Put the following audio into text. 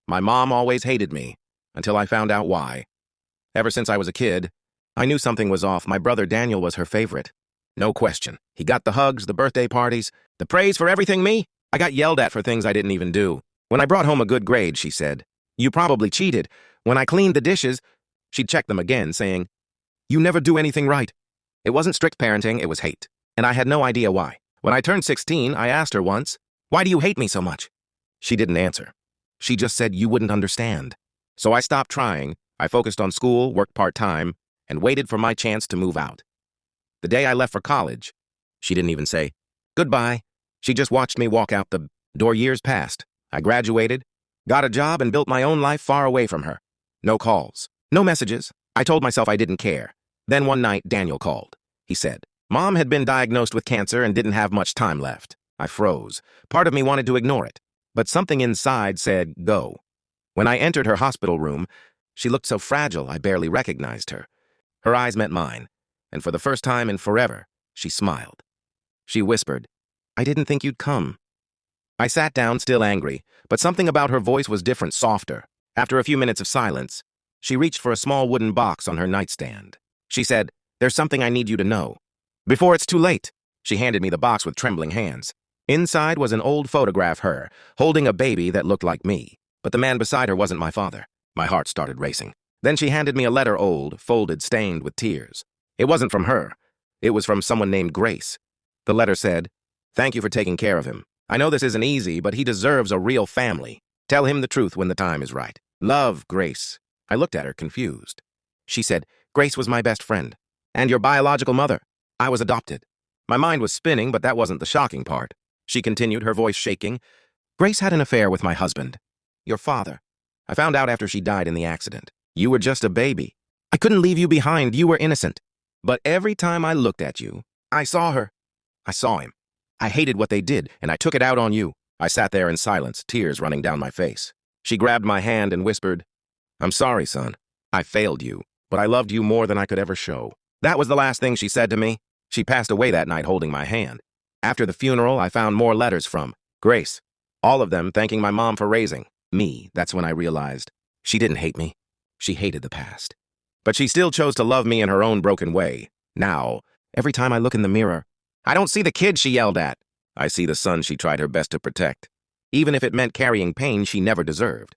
My mom always hated me, until I found out why. Ever since I was a kid, I knew something was off. My brother Daniel was her favorite. No question. He got the hugs, the birthday parties, the praise for everything me. I got yelled at for things I didn't even do. When I brought home a good grade, she said, "You probably cheated." When I cleaned the dishes, she'd check them again, saying, "You never do anything right." It wasn't strict parenting, it was hate. And I had no idea why. When I turned 16, I asked her once, "Why do you hate me so much?" She didn't answer. She just said you wouldn't understand. So I stopped trying. I focused on school, worked part-time, and waited for my chance to move out. The day I left for college, she didn't even say goodbye. She just watched me walk out the door. Years passed. I graduated, got a job, and built my own life far away from her. No calls, no messages. I told myself I didn't care. Then one night, Daniel called. He said, Mom had been diagnosed with cancer and didn't have much time left. I froze. Part of me wanted to ignore it, but something inside said, go. When I entered her hospital room, she looked so fragile I barely recognized her. Her eyes met mine, and for the first time in forever, she smiled. She whispered, "I didn't think you'd come." I sat down, still angry, but something about her voice was different, softer. After a few minutes of silence, she reached for a small wooden box on her nightstand. She said, "There's something I need you to know. Before it's too late." She handed me the box with trembling hands. Inside was an old photograph, her, holding a baby that looked like me. But the man beside her wasn't my father. My heart started racing. Then she handed me a letter, old, folded, stained with tears. It wasn't from her. It was from someone named Grace. The letter said, "Thank you for taking care of him. I know this isn't easy, but he deserves a real family. Tell him the truth when the time is right. Love, Grace." I looked at her, confused. She said, "Grace was my best friend. And your biological mother. I was adopted." My mind was spinning, but that wasn't the shocking part. She continued, her voice shaking. "Grace had an affair with my husband, your father. I found out after she died in the accident. You were just a baby. I couldn't leave you behind. You were innocent. But every time I looked at you, I saw her. I saw him. I hated what they did, and I took it out on you." I sat there in silence, tears running down my face. She grabbed my hand and whispered, "I'm sorry, son. I failed you, but I loved you more than I could ever show." That was the last thing she said to me. She passed away that night holding my hand. After the funeral, I found more letters from Grace, all of them thanking my mom for raising me. That's when I realized she didn't hate me. She hated the past. But she still chose to love me in her own broken way. Now, every time I look in the mirror, I don't see the kid she yelled at. I see the son she tried her best to protect, even if it meant carrying pain she never deserved.